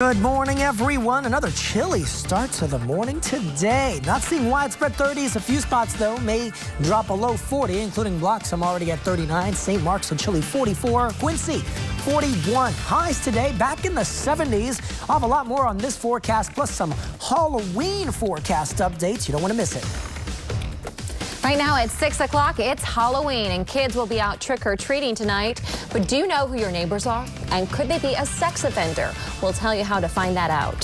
Good morning, everyone. Another chilly start to the morning today. Not seeing widespread 30s. A few spots, though, may drop below 40, including Bloxham already at 39. St. Mark's a chilly 44. Quincy, 41. Highs today back in the 70s. I'll have a lot more on this forecast, plus some Halloween forecast updates. You don't want to miss it. Right now at 6 o'clock, it's Halloween, and kids will be out trick-or-treating tonight. But do you know who your neighbors are? And could they be a sex offender? We'll tell you how to find that out.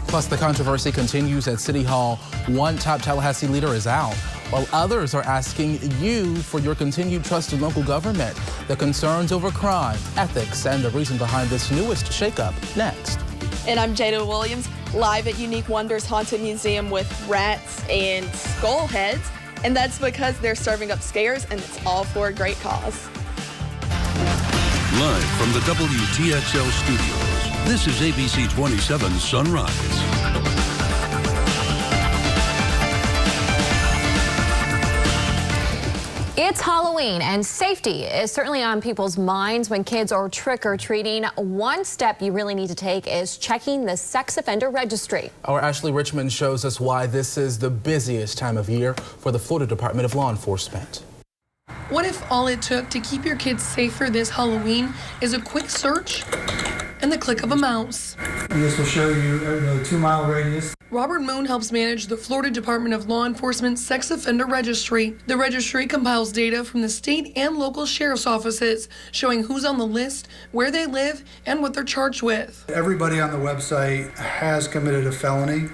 Plus, the controversy continues at City Hall. One top Tallahassee leader is out, while others are asking you for your continued trust in local government. The concerns over crime, ethics, and the reason behind this newest shakeup. Next. And I'm Jada Williams, live at Unique Wonders Haunted Museum with rats and skull heads. And that's because they're serving up scares, and it's all for a great cause. Live from the WTXL studios, this is ABC 27 Sunrise. It's Halloween, and safety is certainly on people's minds when kids are trick-or-treating. One step you really need to take is checking the sex offender registry. Our Ashley Richmond shows us why this is the busiest time of year for the Florida Department of Law Enforcement. What if all it took to keep your kids safer this Halloween is a quick search and the click of a mouse? This will show you a 2-mile radius. Robert Moon helps manage the Florida Department of Law Enforcement Sex Offender Registry. The registry compiles data from the state and local sheriff's offices, showing who's on the list, where they live, and what they're charged with. Everybody on the website has committed a felony,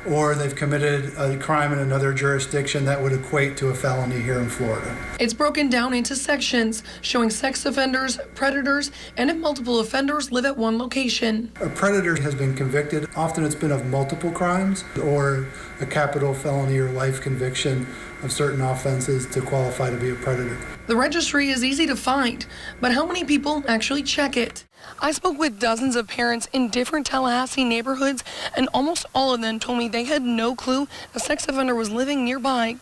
or they've committed a crime in another jurisdiction that would equate to a felony here in Florida. It's broken down into sections, showing sex offenders, predators, and if multiple offenders live at one location. A predator has been convicted. Often it's been of multiple crimes or a capital felony or life conviction of certain offenses to qualify to be a predator. The registry is easy to find, but how many people actually check it? I spoke with dozens of parents in different Tallahassee neighborhoods, and almost all of them told me they had no clue a sex offender was living nearby.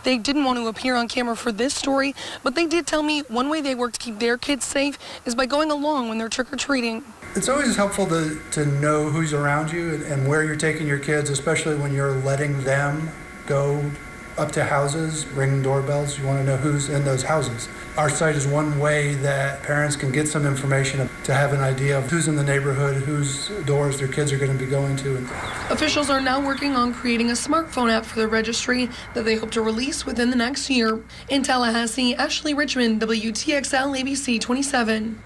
They didn't want to appear on camera for this story, but they did tell me one way they work to keep their kids safe is by going along when they're trick-or-treating. It's always helpful to know who's around you and where you're taking your kids, especially when you're letting them go up to houses, ringing doorbells. You want to know who's in those houses. Our site is one way that parents can get some information to have an idea of who's in the neighborhood, whose doors their kids are going to be going to. Officials are now working on creating a smartphone app for the registry that they hope to release within the next year. In Tallahassee, Ashley Richmond, WTXL ABC 27.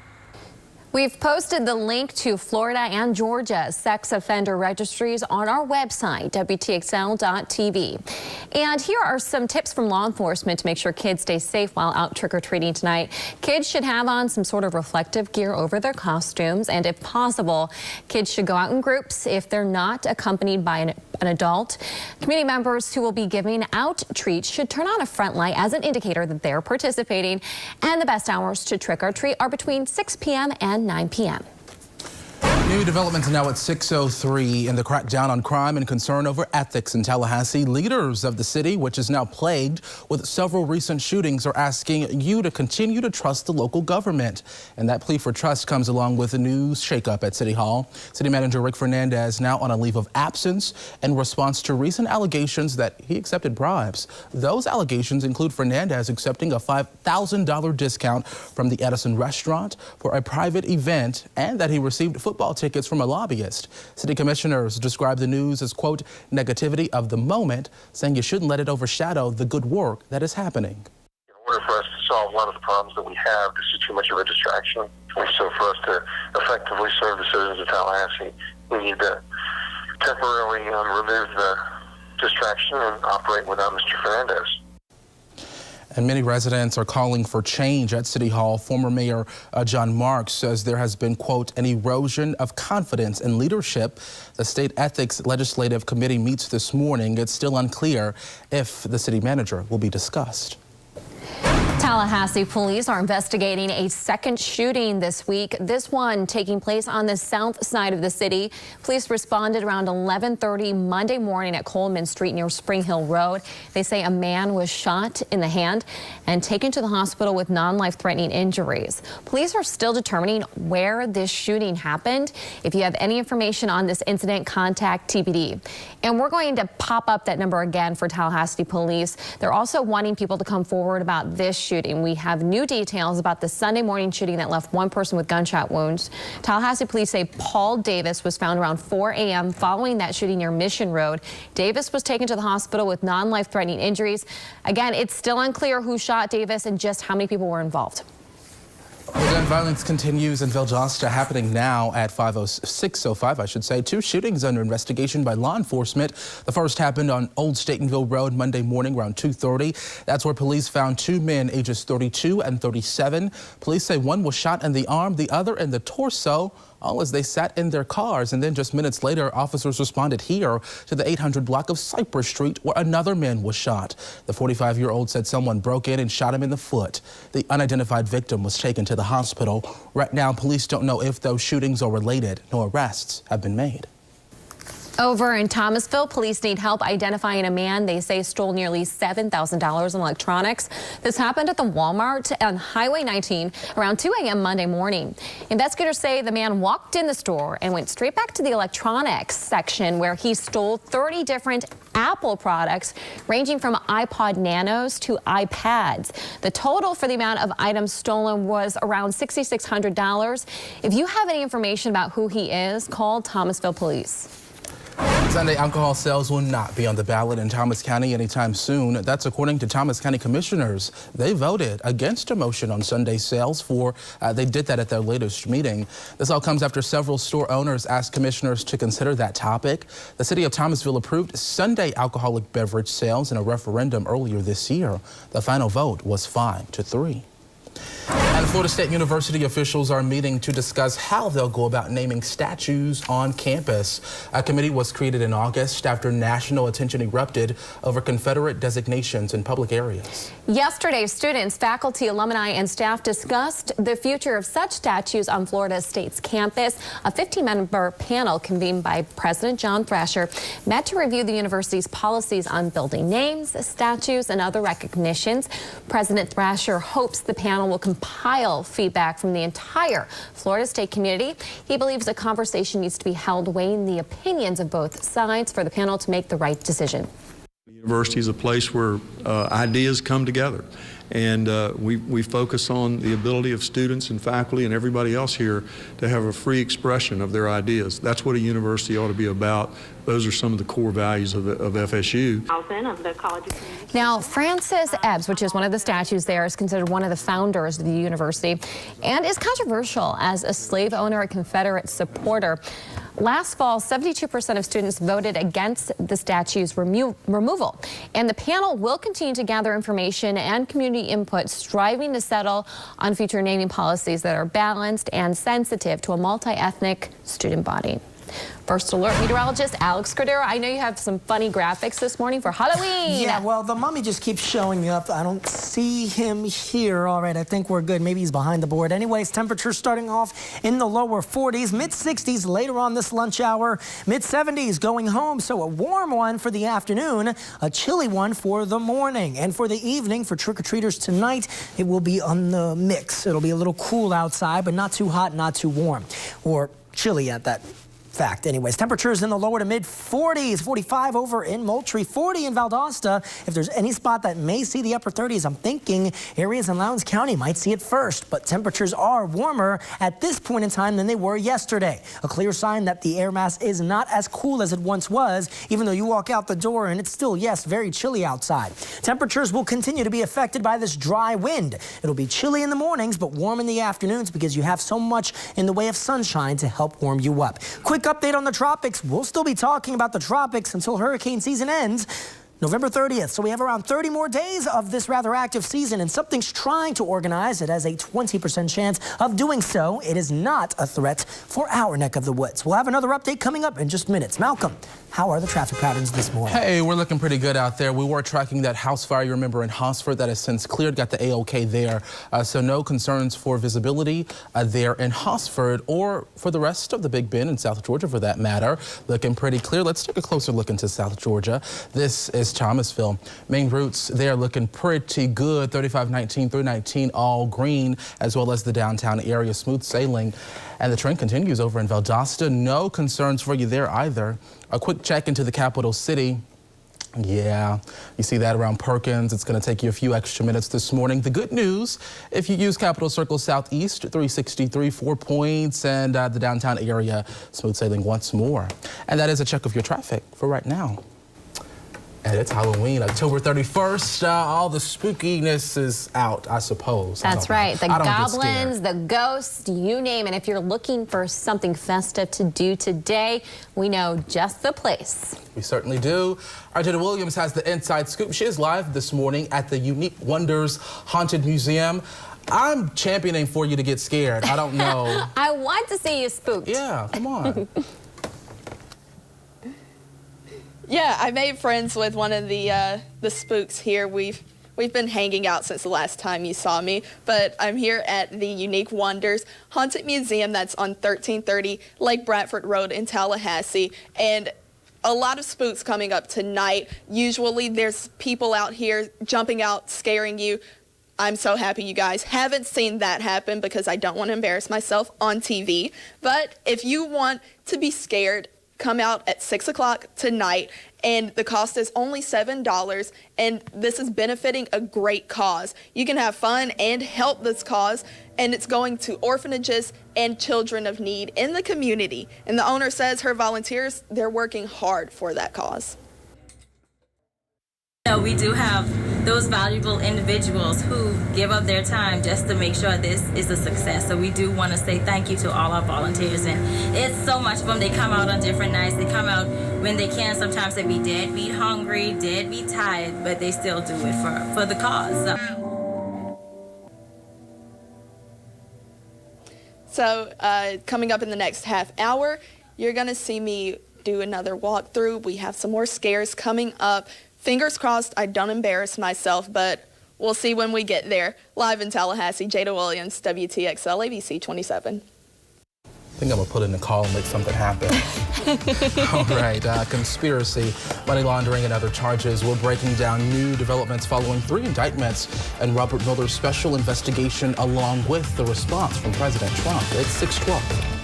We've posted the link to Florida and Georgia's sex offender registries on our website, WTXL.tv. And here are some tips from law enforcement to make sure kids stay safe while out trick-or-treating tonight. Kids should have on some sort of reflective gear over their costumes, and if possible, kids should go out in groups if they're not accompanied by an adult. Community members who will be giving out treats should turn on a front light as an indicator that they're participating. And the best hours to trick-or-treat are between 6 p.m. and 9 p.m. New developments now at 6:03 in the crackdown on crime and concern over ethics in Tallahassee. Leaders of the city, which is now plagued with several recent shootings, are asking you to continue to trust the local government. And that plea for trust comes along with a new shakeup at City Hall. City Manager Rick Fernandez now on a leave of absence in response to recent allegations that he accepted bribes. Those allegations include Fernandez accepting a $5,000 discount from the Edison restaurant for a private event and that he received football tickets from a lobbyist. City commissioners describe the news as, quote, negativity of the moment, saying you shouldn't let it overshadow the good work that is happening. In order for us to solve a lot of the problems that we have, this is too much of a distraction. So for us to effectively serve the citizens of Tallahassee, we need to temporarily remove the distraction and operate without Mr. Fernandez. And many residents are calling for change at City Hall. Former Mayor John Marks says there has been, quote, an erosion of confidence in leadership. The State Ethics Legislative Committee meets this morning. It's still unclear if the city manager will be discussed. Tallahassee police are investigating a second shooting this week. This one taking place on the south side of the city. Police responded around 11:30 Monday morning at Coleman Street near Spring Hill Road. They say a man was shot in the hand and taken to the hospital with non-life-threatening injuries. Police are still determining where this shooting happened. If you have any information on this incident, contact TPD. And we're going to pop up that number again for Tallahassee police. They're also wanting people to come forward about this shooting. We have new details about the Sunday morning shooting that left one person with gunshot wounds. Tallahassee police say Paul Davis was found around 4 a.m. following that shooting near Mission Road. Davis was taken to the hospital with non-life-threatening injuries. Again, it's still unclear who shot Davis and just how many people were involved. Well, gun violence continues in Valdosta, happening now at 605, I should say. Two shootings under investigation by law enforcement. The first happened on Old Statenville Road Monday morning around 2:30. That's where police found two men ages 32 and 37. Police say one was shot in the arm, the other in the torso, all as they sat in their cars. And then just minutes later, officers responded here to the 800 block of Cypress Street where another man was shot. The 45-year-old said someone broke in and shot him in the foot. The unidentified victim was taken to the hospital. Right now, police don't know if those shootings are related. No arrests have been made. Over in Thomasville, police need help identifying a man they say stole nearly $7,000 in electronics. This happened at the Walmart on Highway 19 around 2 a.m. Monday morning. Investigators say the man walked in the store and went straight back to the electronics section where he stole 30 different Apple products ranging from iPod Nanos to iPads. The total for the amount of items stolen was around $6,600. If you have any information about who he is, call Thomasville Police. Sunday alcohol sales will not be on the ballot in Thomas County anytime soon. That's according to Thomas County commissioners. They voted against a motion on Sunday sales they did that at their latest meeting. This all comes after several store owners asked commissioners to consider that topic. The city of Thomasville approved Sunday alcoholic beverage sales in a referendum earlier this year. The final vote was 5-3. And Florida State University officials are meeting to discuss how they'll go about naming statues on campus. A committee was created in August after national attention erupted over Confederate designations in public areas. Yesterday, students, faculty, alumni, and staff discussed the future of such statues on Florida State's campus. A 15-member panel convened by President John Thrasher met to review the university's policies on building names, statues, and other recognitions. President Thrasher hopes the panel will compile feedback from the entire Florida State community. He believes a conversation needs to be held weighing the opinions of both sides for the panel to make the right decision. The university is a place where ideas come together, and we focus on the ability of students and faculty and everybody else here to have a free expression of their ideas. That's what a university ought to be about. Those are some of the core values of FSU. Now, Francis Ebbs, which is one of the statues there, is considered one of the founders of the university and is controversial as a slave owner, a Confederate supporter. Last fall, 72% of students voted against the statue's removal, and the panel will continue to gather information and community input, striving to settle on future naming policies that are balanced and sensitive to a multi-ethnic student body. First Alert meteorologist Alex Cordero, I know you have some funny graphics this morning for Halloween. Yeah, well, the mummy just keeps showing up. I don't see him here. All right, I think we're good. Maybe he's behind the board. Anyways, temperatures starting off in the lower 40s, mid-60s later on this lunch hour, mid-70s going home. So a warm one for the afternoon, a chilly one for the morning. And for the evening, for trick-or-treaters tonight, it will be on the mix. It'll be a little cool outside, but not too hot, not too warm, or chilly at that fact. Anyways, temperatures in the lower to mid 40s, 45 over in Moultrie, 40 in Valdosta. If there's any spot that may see the upper 30s, I'm thinking areas in Lowndes County might see it first, but temperatures are warmer at this point in time than they were yesterday. A clear sign that the air mass is not as cool as it once was, even though you walk out the door and it's still, yes, very chilly outside. Temperatures will continue to be affected by this dry wind. It'll be chilly in the mornings, but warm in the afternoons because you have so much in the way of sunshine to help warm you up. Quick update on the tropics. We'll still be talking about the tropics until hurricane season ends. November 30th. So we have around 30 more days of this rather active season, and something's trying to organize. It has a 20% chance of doing so. It is not a threat for our neck of the woods. We'll have another update coming up in just minutes. Malcolm, how are the traffic patterns this morning? Hey, we're looking pretty good out there. We were tracking that house fire, you remember, in Hosford that has since cleared, got the A-OK there. So no concerns for visibility there in Hosford or for the rest of the Big Bend in South Georgia for that matter. Looking pretty clear. Let's take a closer look into South Georgia. This is Thomasville. Main routes there looking pretty good. 3519 through 19 all green, as well as the downtown area smooth sailing. And the trend continues over in Valdosta. No concerns for you there either. A quick check into the capital city. Yeah, you see that around Perkins. It's going to take you a few extra minutes this morning. The good news, if you use Capital Circle Southeast, 363, 4 points, and the downtown area, smooth sailing once more. And that is a check of your traffic for right now. And it's Halloween, October 31st. All the spookiness is out, I suppose. That's right. The goblins, the ghosts, you name it. If you're looking for something festive to do today, we know just the place. We certainly do. Our Jada Williams has the inside scoop. She is live this morning at the Unique Wonders Haunted Museum. I'm championing for you to get scared. I don't know. I want to see you spooked. Yeah, come on. Yeah, I made friends with one of the spooks here. We've been hanging out since the last time you saw me, but I'm here at the Unique Wonders Haunted Museum that's on 1330 Lake Bradford Road in Tallahassee, and a lot of spooks coming up tonight. Usually there's people out here jumping out, scaring you. I'm so happy you guys haven't seen that happen because I don't want to embarrass myself on TV. But if you want to be scared, come out at 6 o'clock tonight, and the cost is only $7, and this is benefiting a great cause. You can have fun and help this cause, and it's going to orphanages and children of need in the community. And the owner says her volunteers, they're working hard for that cause. We do have those valuable individuals who give up their time just to make sure this is a success. So we do want to say thank you to all our volunteers, and it's so much of them. They come out on different nights. They come out when they can. Sometimes they be deadbeat hungry, deadbeat tired, but they still do it for the cause. So coming up in the next half hour, you're going to see me do another walkthrough. We have some more scares coming up. Fingers crossed I don't embarrass myself, but we'll see when we get there. Live in Tallahassee, Jada Williams, WTXL ABC 27. I think I'm going to put in a call and make something happen. All right, conspiracy, money laundering, and other charges. We're breaking down new developments following 3 indictments and Robert Mueller's special investigation, along with the response from President Trump. It's 6:12.